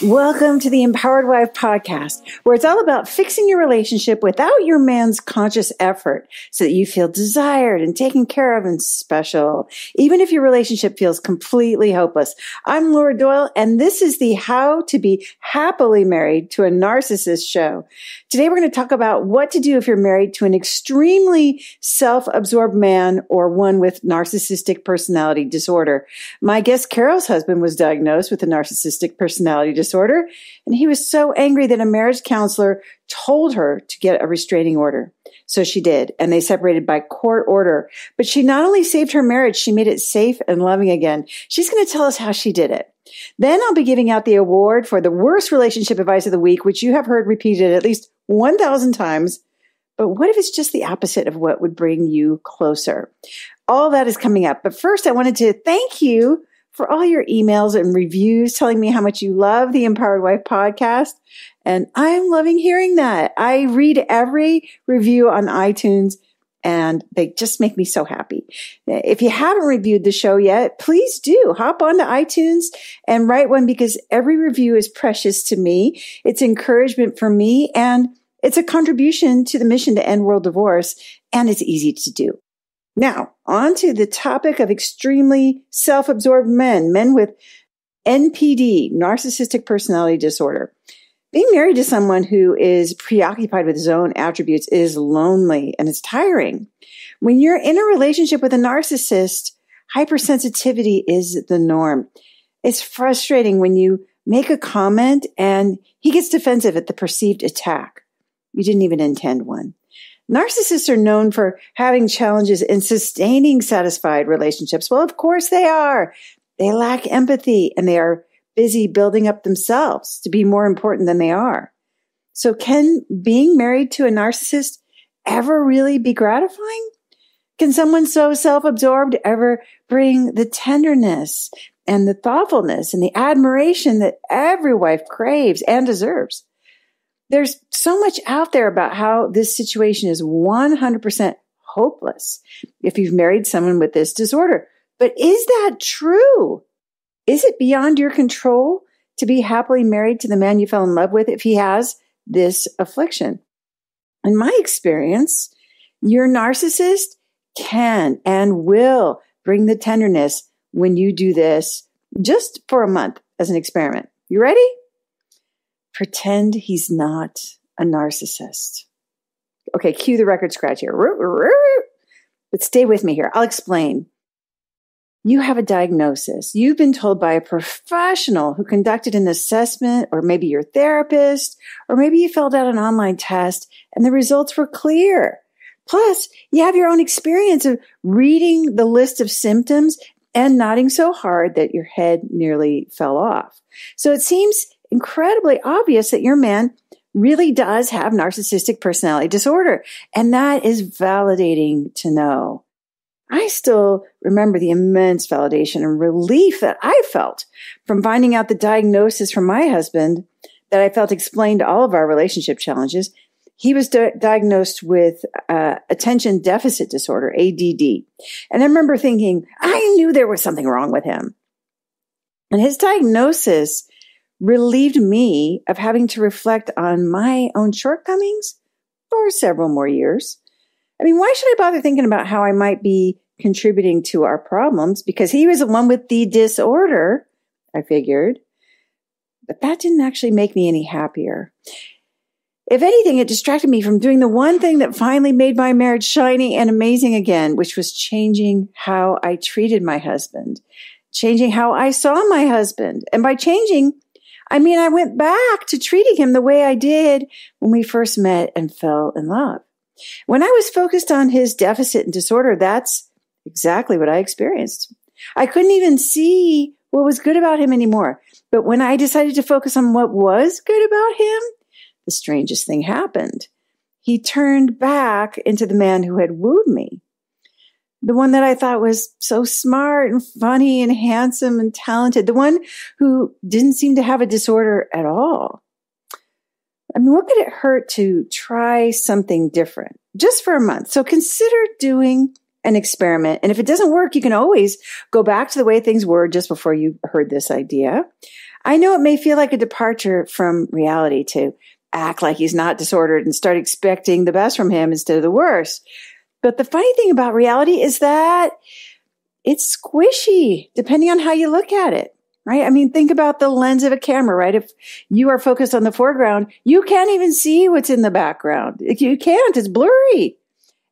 Welcome to the Empowered Wife podcast, where it's all about fixing your relationship without your man's conscious effort so that you feel desired and taken care of and special, even if your relationship feels completely hopeless. I'm Laura Doyle, and this is the How to Be Happily Married to a Narcissist show. Today, we're going to talk about what to do if you're married to an extremely self-absorbed man or one with narcissistic personality disorder. My guest Carol's husband was diagnosed with a narcissistic personality disorder, and he was so angry that a marriage counselor told her to get a restraining order. So she did, and they separated by court order. But she not only saved her marriage, she made it safe and loving again. She's going to tell us how she did it. Then I'll be giving out the award for the worst relationship advice of the week, which you have heard repeated at least 1,000 times. But what if it's just the opposite of what would bring you closer? All that is coming up. But first, I wanted to thank you for all your emails and reviews telling me how much you love the Empowered Wife podcast. And I'm loving hearing that. I read every review on iTunes, and they just make me so happy. If you haven't reviewed the show yet, please do. Hop onto iTunes and write one, because every review is precious to me. It's encouragement for me, and it's a contribution to the mission to end world divorce, and it's easy to do. Now, on to the topic of extremely self-absorbed men with NPD, narcissistic personality disorder. Being married to someone who is preoccupied with his own attributes is lonely and it's tiring. When you're in a relationship with a narcissist, hypersensitivity is the norm. It's frustrating when you make a comment and he gets defensive at the perceived attack. You didn't even intend one. Narcissists are known for having challenges in sustaining satisfied relationships. Well, of course they are. They lack empathy, and they are busy building up themselves to be more important than they are. So can being married to a narcissist ever really be gratifying? Can someone so self-absorbed ever bring the tenderness and the thoughtfulness and the admiration that every wife craves and deserves? There's so much out there about how this situation is 100% hopeless if you've married someone with this disorder. But is that true? Is it beyond your control to be happily married to the man you fell in love with if he has this affliction? In my experience, your narcissist can and will bring the tenderness when you do this just for a month as an experiment. You ready? Pretend he's not a narcissist. Okay, cue the record scratch here. But stay with me here. I'll explain. You have a diagnosis. You've been told by a professional who conducted an assessment, or maybe your therapist, or maybe you filled out an online test and the results were clear. Plus, you have your own experience of reading the list of symptoms and nodding so hard that your head nearly fell off. So it seems incredibly obvious that your man really does have narcissistic personality disorder. And that is validating to know. I still remember the immense validation and relief that I felt from finding out the diagnosis from my husband that I felt explained all of our relationship challenges. He was diagnosed with attention deficit disorder, ADD. And I remember thinking, I knew there was something wrong with him. And his diagnosis relieved me of having to reflect on my own shortcomings for several more years. I mean, why should I bother thinking about how I might be contributing to our problems? Because he was the one with the disorder, I figured. But that didn't actually make me any happier. If anything, it distracted me from doing the one thing that finally made my marriage shiny and amazing again, which was changing how I treated my husband, changing how I saw my husband. And by changing, I mean, I went back to treating him the way I did when we first met and fell in love. When I was focused on his deficit and disorder, that's exactly what I experienced. I couldn't even see what was good about him anymore. But when I decided to focus on what was good about him, the strangest thing happened. He turned back into the man who had wooed me. The one that I thought was so smart and funny and handsome and talented. The one who didn't seem to have a disorder at all. I mean, what could it hurt to try something different just for a month? So consider doing an experiment. And if it doesn't work, you can always go back to the way things were just before you heard this idea. I know it may feel like a departure from reality to act like he's not disordered and start expecting the best from him instead of the worst. But the funny thing about reality is that it's squishy, depending on how you look at it, right? I mean, think about the lens of a camera, right? If you are focused on the foreground, you can't even see what's in the background. You can't, it's blurry.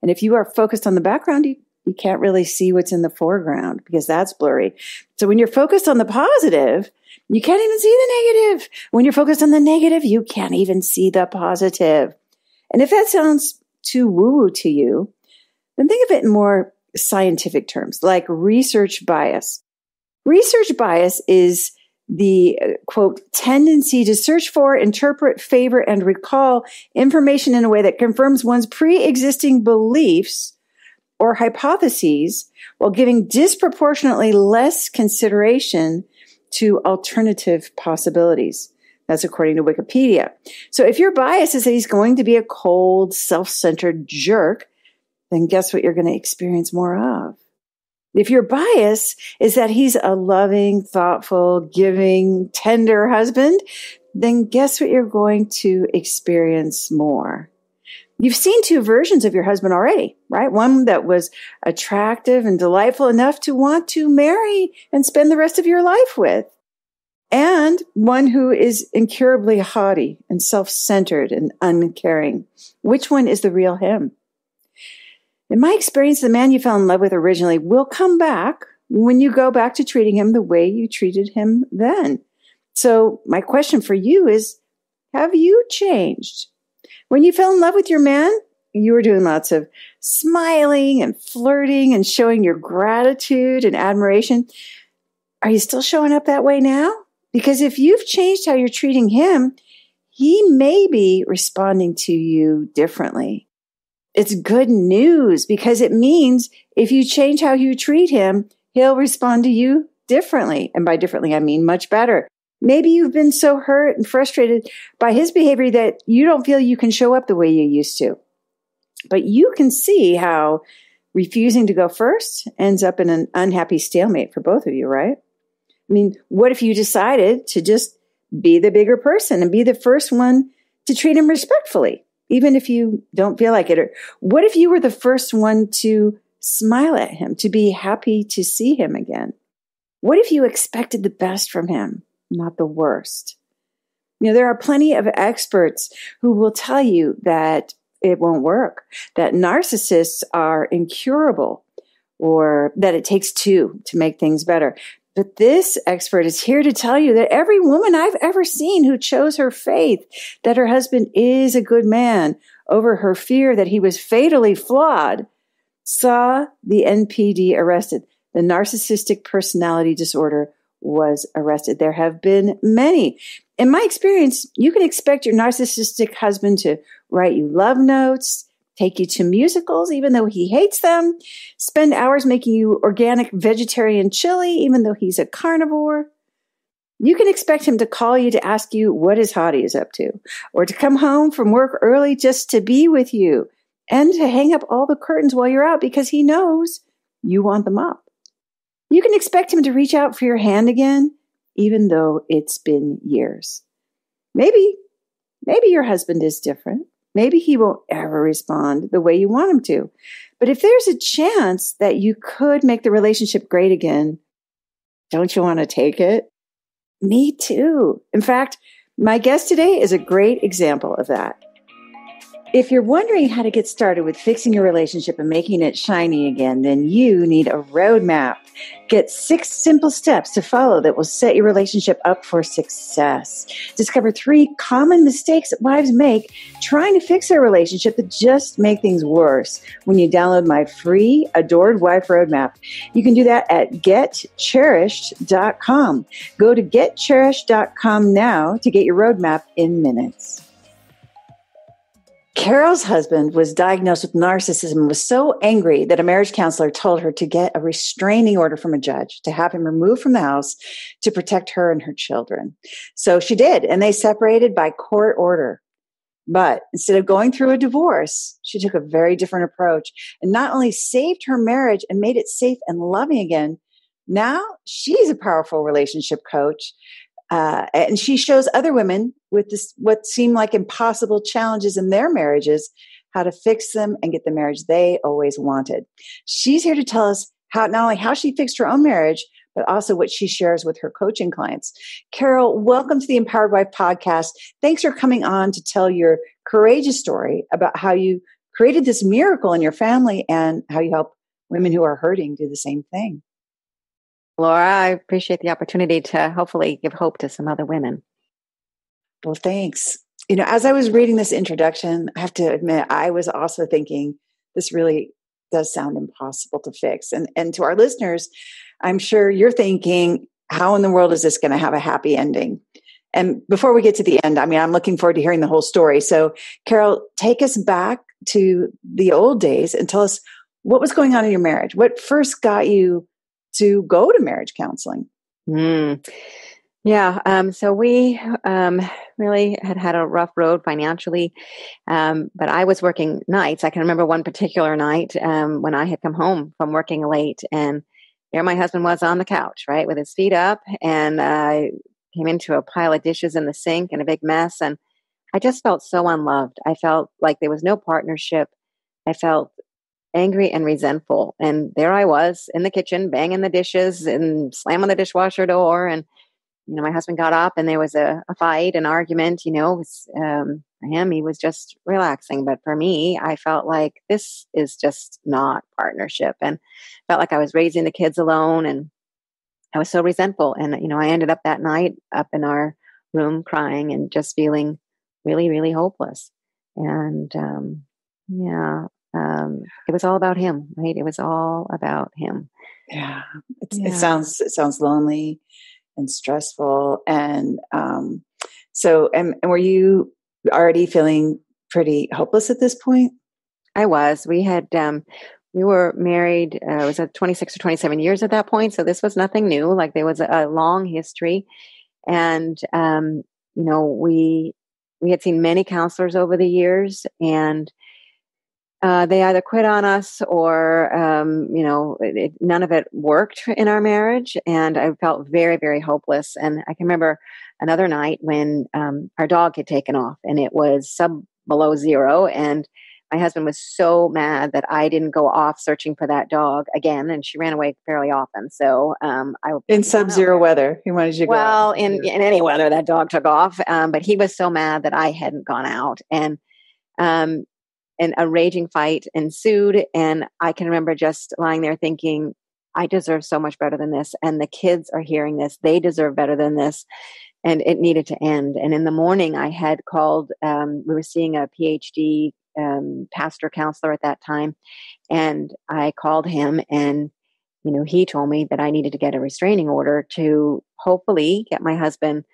And if you are focused on the background, you can't really see what's in the foreground because that's blurry. So when you're focused on the positive, you can't even see the negative. When you're focused on the negative, you can't even see the positive. And if that sounds too woo-woo to you, then think of it in more scientific terms, like research bias. Research bias is the, quote, tendency to search for, interpret, favor, and recall information in a way that confirms one's pre-existing beliefs or hypotheses while giving disproportionately less consideration to alternative possibilities. That's according to Wikipedia. So if your bias is that he's going to be a cold, self-centered jerk, then guess what you're going to experience more of? If your bias is that he's a loving, thoughtful, giving, tender husband, then guess what you're going to experience more? You've seen two versions of your husband already, right? One that was attractive and delightful enough to want to marry and spend the rest of your life with. And one who is incurably haughty and self-centered and uncaring. Which one is the real him? In my experience, the man you fell in love with originally will come back when you go back to treating him the way you treated him then. So my question for you is, have you changed? When you fell in love with your man, you were doing lots of smiling and flirting and showing your gratitude and admiration. Are you still showing up that way now? Because if you've changed how you're treating him, he may be responding to you differently. It's good news because it means if you change how you treat him, he'll respond to you differently. And by differently, I mean much better. Maybe you've been so hurt and frustrated by his behavior that you don't feel you can show up the way you used to. But you can see how refusing to go first ends up in an unhappy stalemate for both of you, right? I mean, what if you decided to just be the bigger person and be the first one to treat him respectfully, even if you don't feel like it? Or what if you were the first one to smile at him, to be happy to see him again? What if you expected the best from him, not the worst? You know, there are plenty of experts who will tell you that it won't work, that narcissists are incurable, or that it takes two to make things better. But this expert is here to tell you that every woman I've ever seen who chose her faith that her husband is a good man over her fear that he was fatally flawed saw the NPD arrested. The narcissistic personality disorder was arrested. There have been many. In my experience, you can expect your narcissistic husband to write you love notes, take you to musicals, even though he hates them, spend hours making you organic vegetarian chili, even though he's a carnivore. You can expect him to call you to ask you what his hottie is up to, or to come home from work early just to be with you, and to hang up all the curtains while you're out because he knows you want them up. You can expect him to reach out for your hand again, even though it's been years. Maybe your husband is different. Maybe he won't ever respond the way you want him to. But if there's a chance that you could make the relationship great again, don't you want to take it? Me too. In fact, my guest today is a great example of that. If you're wondering how to get started with fixing your relationship and making it shiny again, then you need a roadmap. Get 6 simple steps to follow that will set your relationship up for success. Discover 3 common mistakes that wives make trying to fix their relationship that just make things worse when you download my free Adored Wife Roadmap. You can do that at getcherished.com. Go to getcherished.com now to get your roadmap in minutes. Carol's husband was diagnosed with narcissism and was so angry that a marriage counselor told her to get a restraining order from a judge to have him removed from the house to protect her and her children. So she did, and they separated by court order. But instead of going through a divorce, she took a very different approach and not only saved her marriage and made it safe and loving again, now she's a powerful relationship coach And she shows other women with this, what seem like impossible challenges in their marriages, how to fix them and get the marriage they always wanted. She's here to tell us how, not only how she fixed her own marriage, but also what she shares with her coaching clients. Carol, welcome to the Empowered Wife podcast. Thanks for coming on to tell your courageous story about how you created this miracle in your family and how you help women who are hurting do the same thing. Laura, I appreciate the opportunity to hopefully give hope to some other women. Well, thanks. You know, as I was reading this introduction, I have to admit, I was also thinking this really does sound impossible to fix. And to our listeners, I'm sure you're thinking, how in the world is this going to have a happy ending? And before we get to the end, I mean, I'm looking forward to hearing the whole story. So, Carol, take us back to the old days and tell us what was going on in your marriage. What first got you to go to marriage counseling? So we really had a rough road financially, but I was working nights. I can remember one particular night when I had come home from working late, and there my husband was on the couch, right, with his feet up, and I came into a pile of dishes in the sink and a big mess, and I just felt so unloved. I felt like there was no partnership. I felt angry and resentful. And there I was in the kitchen, banging the dishes and slamming the dishwasher door. And, my husband got up and there was a fight, an argument, for him, he was just relaxing. But for me, I felt like this is just not partnership, and felt like I was raising the kids alone. And I was so resentful. And, I ended up that night up in our room crying and just feeling really, really hopeless. And, it was all about him, right? It was all about him. Yeah. It sounds lonely and stressful. And and were you already feeling pretty hopeless at this point? I was. We were married, it was 26 or 27 years at that point. So this was nothing new. Like, there was a long history. And, we had seen many counselors over the years, and they either quit on us or, none of it worked in our marriage. And I felt very, very hopeless. And I can remember another night when our dog had taken off and it was below zero. And my husband was so mad that I didn't go off searching for that dog again. And she ran away fairly often. So in sub-zero weather, he wanted you to go out. Well, in any weather, that dog took off. But he was so mad that I hadn't gone out. And a raging fight ensued. And I can remember just lying there thinking, I deserve so much better than this. And the kids are hearing this. They deserve better than this. And it needed to end. And in the morning, I had called, we were seeing a PhD pastor counselor at that time. And I called him, and, he told me that I needed to get a restraining order to hopefully get my husband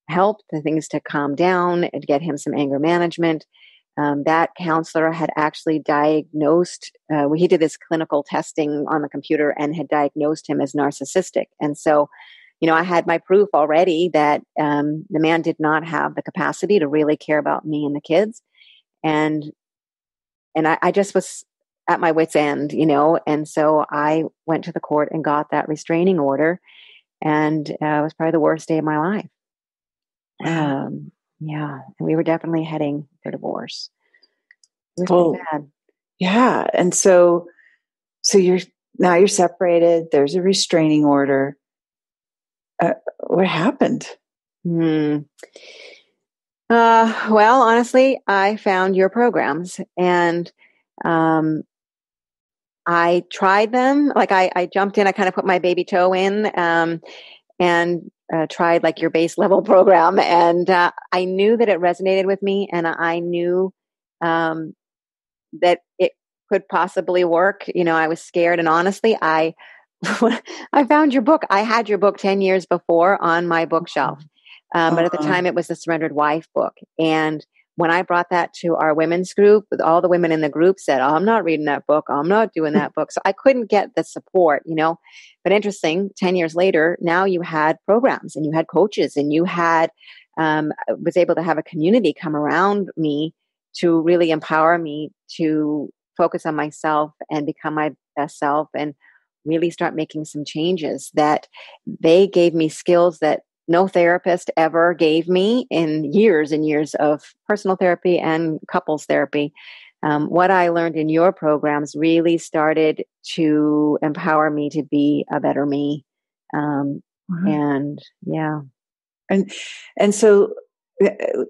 help the things to calm down and get him some anger management. That counselor had actually diagnosed, he did this clinical testing on the computer and had diagnosed him as narcissistic. And so, I had my proof already that the man did not have the capacity to really care about me and the kids. And I just was at my wit's end, and so I went to the court and got that restraining order. And it was probably the worst day of my life. And we were definitely heading for divorce. It was pretty bad. Yeah. And so you're separated. There's a restraining order. What happened? Well, honestly, I found your programs, and I tried them. Like, I jumped in, I kind of put my baby toe in, and tried like your base level program. And I knew that it resonated with me, and I knew that it could possibly work. I was scared. And honestly, I found your book. I had your book 10 years before on my bookshelf. But at the time it was the Surrendered Wife book. And when I brought that to our women's group, all the women in the group said, "Oh, I'm not reading that book. I'm not doing that book." So I couldn't get the support, But interesting, 10 years later, now you had programs and you had coaches, and you had, was able to have a community come around me to really empower me to focus on myself and become my best self, and really start making some changes. That they gave me skills that no therapist ever gave me in years and years of personal therapy and couples therapy. What I learned in your programs really started to empower me to be a better me. And yeah. And so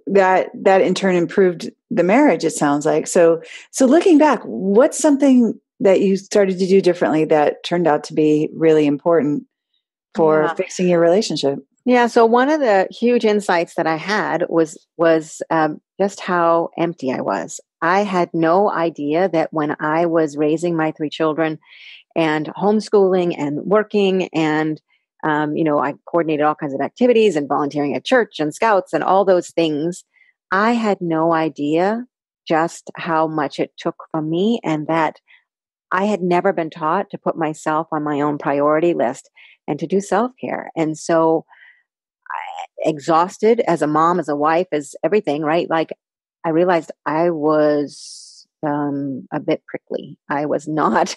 that in turn improved the marriage, it sounds like. So looking back, what's something that you started to do differently that turned out to be really important for fixing your relationship? Yeah. So one of the huge insights that I had was just how empty I was. I had no idea that when I was raising my 3 children and homeschooling and working and, I coordinated all kinds of activities and volunteering at church and scouts and all those things. I had no idea just how much it took from me, and that I had never been taught to put myself on my own priority list and to do self-care. And so exhausted as a mom, as a wife, as everything, right? Like I realized I was a bit prickly. I was not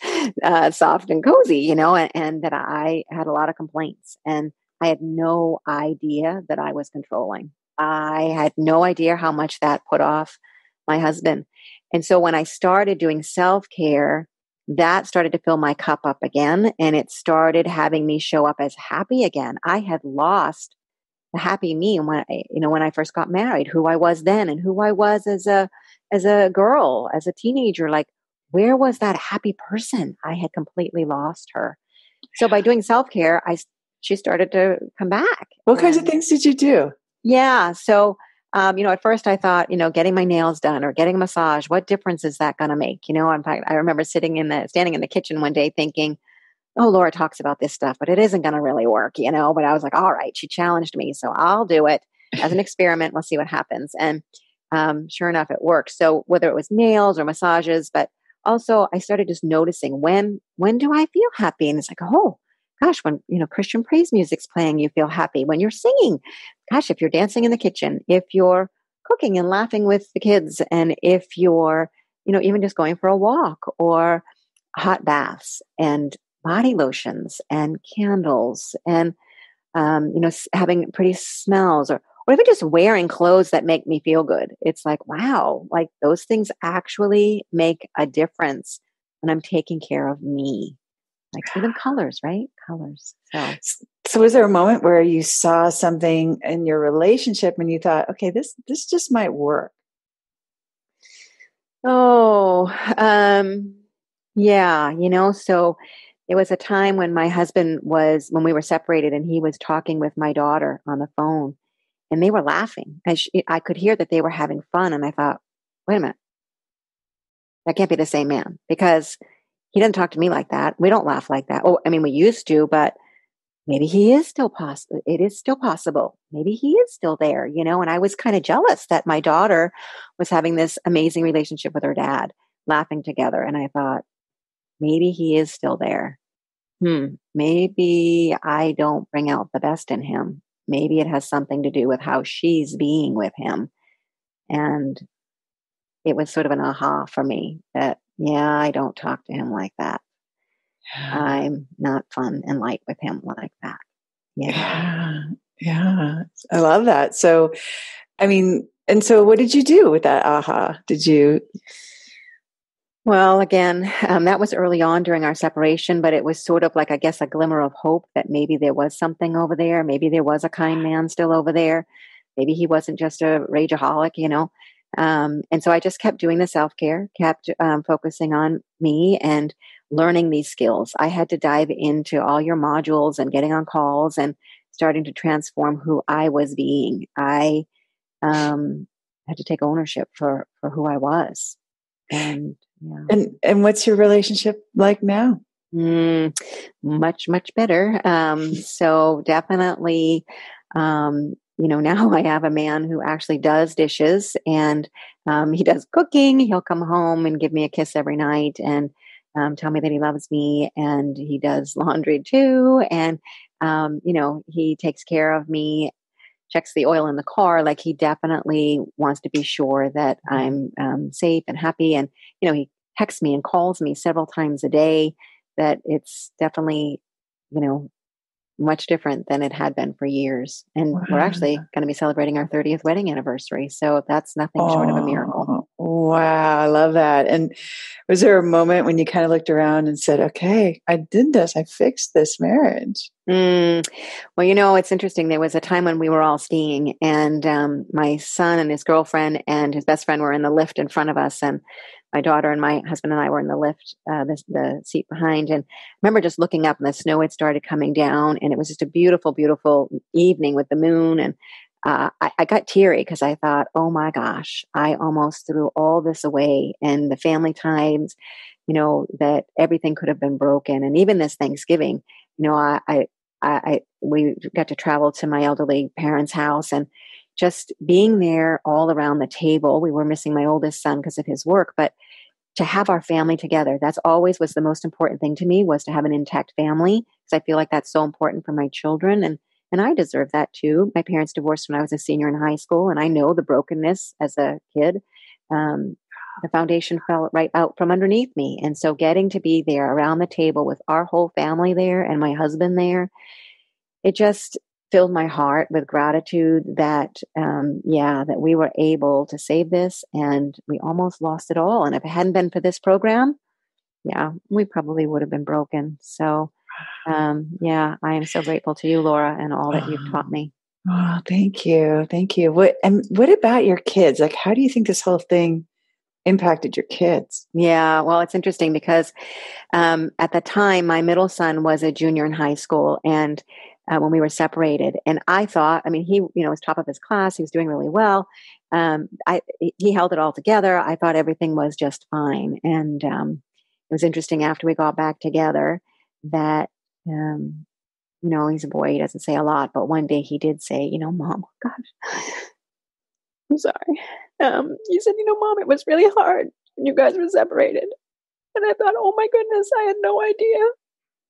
soft and cozy, and that I had a lot of complaints, and I had no idea that I was controlling. I had no idea how much that put off my husband. And so when I started doing self-care, that started to fill my cup up again, and it started having me show up as happy again. I had lost the happy me when I first got married, who I was then and who I was as a girl, as a teenager. Like, where was that happy person? I had completely lost her. So by doing self-care, she started to come back. What kinds of things did you do? Yeah. So, at first I thought, getting my nails done or getting a massage, what difference is that going to make? In fact, I remember standing in the kitchen one day thinking, oh, Laura talks about this stuff, but it isn't going to really work, but I was like, all right, she challenged me, so I'll do it as an experiment. We'll see what happens. And sure enough, it worked. So whether it was nails or massages, but also I started just noticing when do I feel happy? And it's like, oh gosh, when, Christian praise music's playing, you feel happy. When you're singing, gosh, if you're dancing in the kitchen, if you're cooking and laughing with the kids, and if you're, even just going for a walk or hot baths and body lotions and candles and, having pretty smells or even just wearing clothes that make me feel good. It's like, wow, like those things actually make a difference when I'm taking care of me. Like even colors, right? Colors. So was there a moment where you saw something in your relationship and you thought, okay, this just might work? Oh, yeah, so there was a time when when we were separated and he was talking with my daughter on the phone and they were laughing. I could hear that they were having fun. And I thought, wait a minute, that can't be the same man because he doesn't talk to me like that. We don't laugh like that. Oh, I mean, we used to, but maybe he is still possible. It is still possible. Maybe he is still there, and I was kind of jealous that my daughter was having this amazing relationship with her dad, laughing together. And I thought, maybe he is still there. Maybe I don't bring out the best in him. Maybe it has something to do with how she's being with him. And it was sort of an aha for me that, yeah, I don't talk to him like that. I'm not fun and light with him like that. Yeah. I love that. So, I mean, and so what did you do with that aha? Well, again, that was early on during our separation, but it was sort of like, I guess, a glimmer of hope that maybe there was something over there. Maybe there was a kind man still over there. Maybe he wasn't just a rageaholic, And so I just kept doing the self-care, kept focusing on me and learning these skills. I had to dive into all your modules and getting on calls and starting to transform who I was being. I had to take ownership for who I was. And yeah. And what's your relationship like now? Much, much better. So definitely, now I have a man who actually does dishes and he does cooking. He'll come home and give me a kiss every night and tell me that he loves me, and he does laundry too. And, he takes care of me, checks the oil in the car. Like he definitely wants to be sure that I'm safe and happy. And, he texts me and calls me several times a day, that it's definitely, much different than it had been for years. And we're actually going to be celebrating our 30th wedding anniversary. So that's nothing short of a miracle. Wow. I love that. And was there a moment when you kind of looked around and said, okay, I did this. I fixed this marriage? Well, it's interesting. There was a time when we were all skiing, and my son and his girlfriend and his best friend were in the lift in front of us, and my daughter and my husband and I were in the lift, the seat behind. And I remember just looking up, and the snow had started coming down, and it was just a beautiful, beautiful evening with the moon. And I got teary because I thought, oh my gosh, I almost threw all this away, and the family times, that everything could have been broken. And even this Thanksgiving, we got to travel to my elderly parents' house, and just being there all around the table. We were missing my oldest son because of his work, but to have our family together, that's always was the most important thing to me, was to have an intact family, because I feel like that's so important for my children. And I deserve that too. My parents divorced when I was a senior in high school, and I know the brokenness as a kid. The foundation fell right out from underneath me. And so getting to be there around the table with our whole family there and my husband there, it just filled my heart with gratitude that, that we were able to save this, and we almost lost it all. And if it hadn't been for this program, we probably would have been broken. So, I am so grateful to you, Laura, and all that you've taught me. Oh, thank you. Thank you. What about your kids? Like, how do you think this whole thing impacted your kids? Yeah, well, it's interesting because at the time, my middle son was a junior in high school, and when we were separated, and I thought, he, was top of his class, he was doing really well. He held it all together. I thought everything was just fine, and it was interesting after we got back together that, he's a boy, he doesn't say a lot, but one day he did say, Mom, gosh, I'm sorry. He said, Mom, it was really hard when you guys were separated. And I thought, oh my goodness, I had no idea.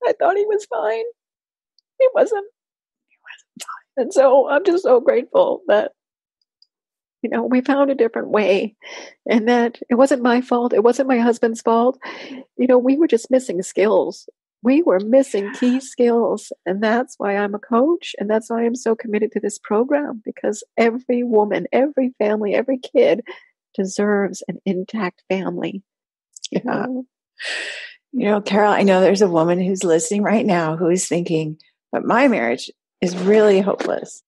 I thought he was fine. He wasn't. And so I'm just so grateful that, we found a different way, and that it wasn't my fault. It wasn't my husband's fault. We were just missing skills. We were missing key skills. And that's why I'm a coach. And that's why I'm so committed to this program, because every woman, every family, every kid deserves an intact family. Yeah. Carol, I know there's a woman who's listening right now who is thinking, but my marriage is really hopeless.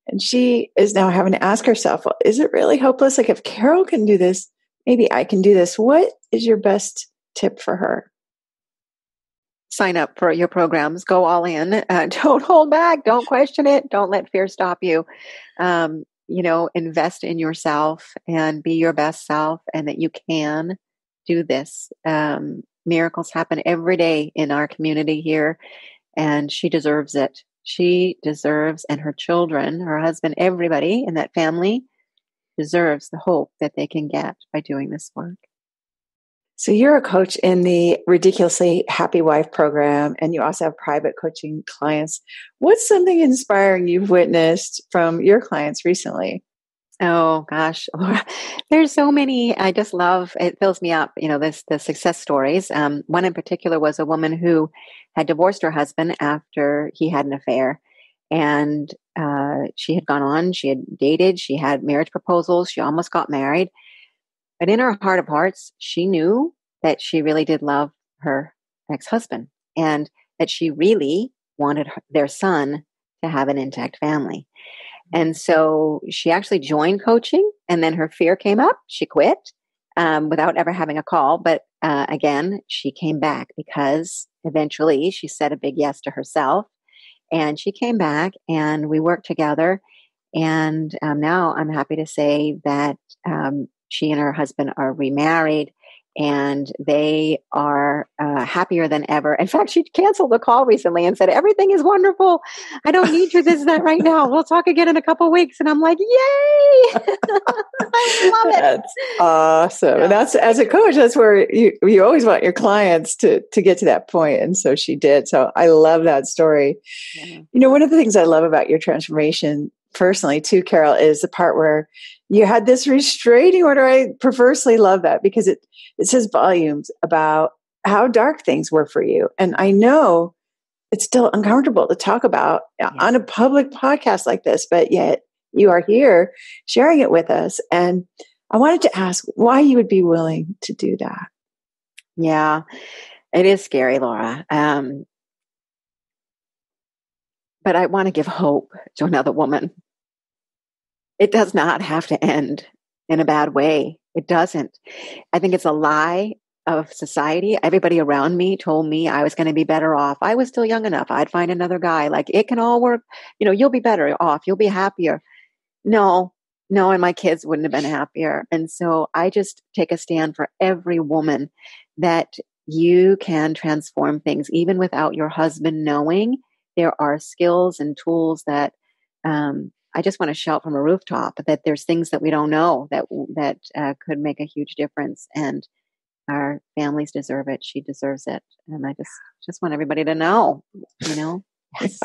And she is now having to ask herself, well, is it really hopeless? Like, if Carol can do this, maybe I can do this. What is your best tip for her? Sign up for your programs. Go all in. Don't hold back. Don't question it. Don't let fear stop you. Invest in yourself and be your best self, and that you can do this. Miracles happen every day in our community here, and she deserves it. She deserves, and her children, her husband, everybody in that family deserves the hope that they can get by doing this work. So you're a coach in the Ridiculously Happy Wife program, and you also have private coaching clients. What's something inspiring you've witnessed from your clients recently? Oh gosh, Laura, there's so many. I just love, it fills me up, the success stories. One in particular was a woman who had divorced her husband after he had an affair. And she had gone on, she had dated, she had marriage proposals, she almost got married. But in her heart of hearts, she knew that she really did love her ex-husband, and that she really wanted their son to have an intact family. And so she actually joined coaching, and then her fear came up. She quit without ever having a call. But again, she came back because eventually she said a big yes to herself, and she came back, and we worked together. And now I'm happy to say that she and her husband are remarried, and they are happier than ever. In fact, she canceled the call recently and said, everything is wonderful. I don't need you this, that right now. We'll talk again in a couple of weeks. And I'm like, yay! I love it. That's awesome. Yeah. And that's, as a coach, that's where you always want your clients to get to that point. And so she did. So I love that story. Yeah. One of the things I love about your transformation personally too, Carol, is the part where you had this restraining order. I perversely love that, because it says volumes about how dark things were for you. And I know it's still uncomfortable to talk about on a public podcast like this, but yet you are here sharing it with us. And I wanted to ask why you would be willing to do that. Yeah, it is scary, Laura. But I want to give hope to another woman. It does not have to end in a bad way. It doesn't. I think it's a lie of society. Everybody around me told me I was going to be better off. I was still young enough. I'd find another guy. Like, it can all work. You'll be better off. You'll be happier. No, and my kids wouldn't have been happier. And so I just take a stand for every woman that you can transform things, even without your husband knowing. There are skills and tools that I just want to shout from a rooftop that there's things that we don't know that could make a huge difference. And our families deserve it. She deserves it. And I just want everybody to know, Yes.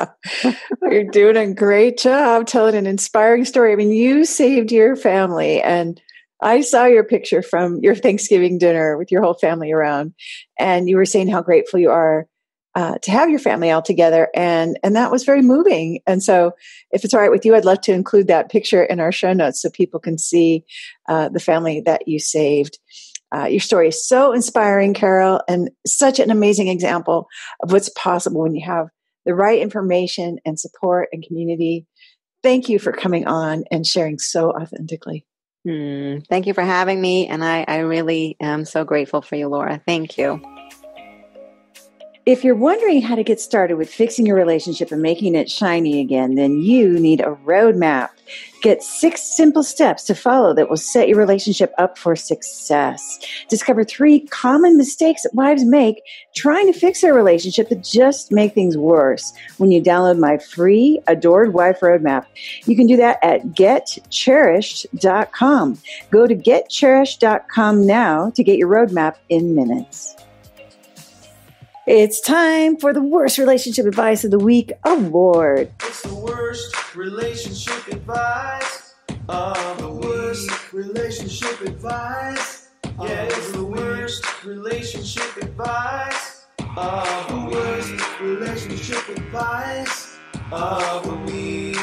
You're doing a great job telling an inspiring story. I mean, you saved your family, and I saw your picture from your Thanksgiving dinner with your whole family around, and you were saying how grateful you are to have your family all together, and that was very moving. And so, if it's all right with you, I'd love to include that picture in our show notes so people can see the family that you saved. Your story is so inspiring, Carol, and such an amazing example of what's possible when you have the right information and support and community. Thank you for coming on and sharing so authentically. Thank you for having me. And I really am so grateful for you, Laura. Thank you. If you're wondering how to get started with fixing your relationship and making it shiny again, then you need a roadmap. Get 6 simple steps to follow that will set your relationship up for success. Discover 3 common mistakes that wives make trying to fix their relationship that just make things worse when you download my free Adored Wife Roadmap. You can do that at getcherished.com. Go to getcherished.com now to get your roadmap in minutes. It's time for the Worst Relationship Advice of the Week award. It's the worst relationship advice of the worst relationship advice. Yeah, it's the worst relationship advice of the worst relationship advice of the week.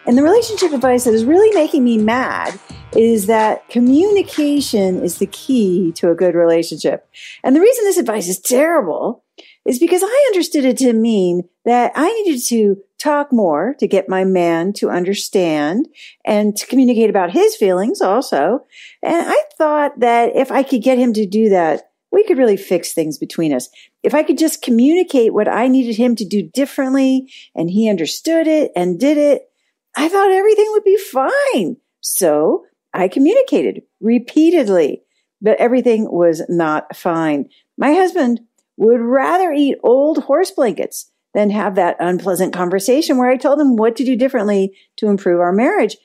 And the relationship advice that is really making me mad is that communication is the key to a good relationship. And the reason this advice is terrible is because I understood it to mean that I needed to talk more to get my man to understand and to communicate about his feelings also. And I thought that if I could get him to do that, we could really fix things between us. If I could just communicate what I needed him to do differently and he understood it and did it, I thought everything would be fine. So I communicated repeatedly, but everything was not fine. My husband would rather eat old horse blankets than have that unpleasant conversation where I told him what to do differently to improve our marriage.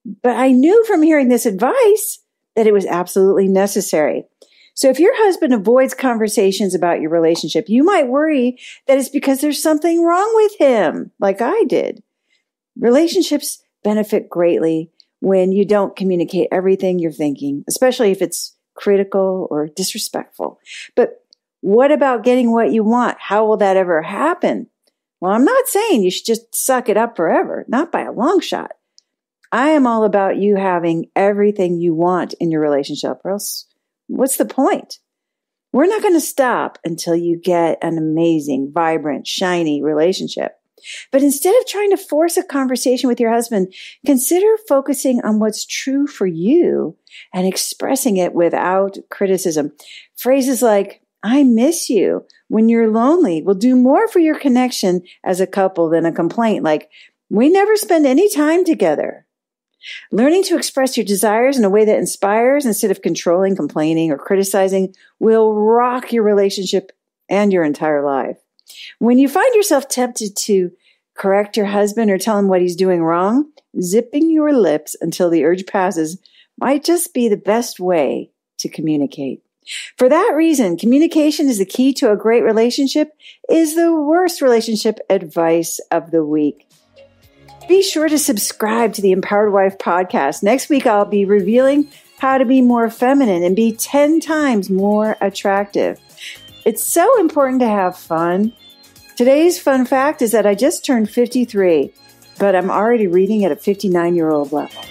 But I knew from hearing this advice that it was absolutely necessary. So if your husband avoids conversations about your relationship, you might worry that it's because there's something wrong with him, like I did. Relationships benefit greatly when you don't communicate everything you're thinking, especially if it's critical or disrespectful. But what about getting what you want? How will that ever happen? Well, I'm not saying you should just suck it up forever, not by a long shot. I am all about you having everything you want in your relationship, or else what's the point? We're not going to stop until you get an amazing, vibrant, shiny relationship. But instead of trying to force a conversation with your husband, consider focusing on what's true for you and expressing it without criticism. Phrases like, I miss you when you're lonely will do more for your connection as a couple than a complaint like, we never spend any time together. Learning to express your desires in a way that inspires instead of controlling, complaining, or criticizing will rock your relationship and your entire life. When you find yourself tempted to correct your husband or tell him what he's doing wrong, zipping your lips until the urge passes might just be the best way to communicate. For that reason, communication is the key to a great relationship is the worst relationship advice of the week. Be sure to subscribe to the Empowered Wife podcast. Next week, I'll be revealing how to be more feminine and be 10 times more attractive. It's so important to have fun. Today's fun fact is that I just turned 53, but I'm already reading at a 59-year-old level.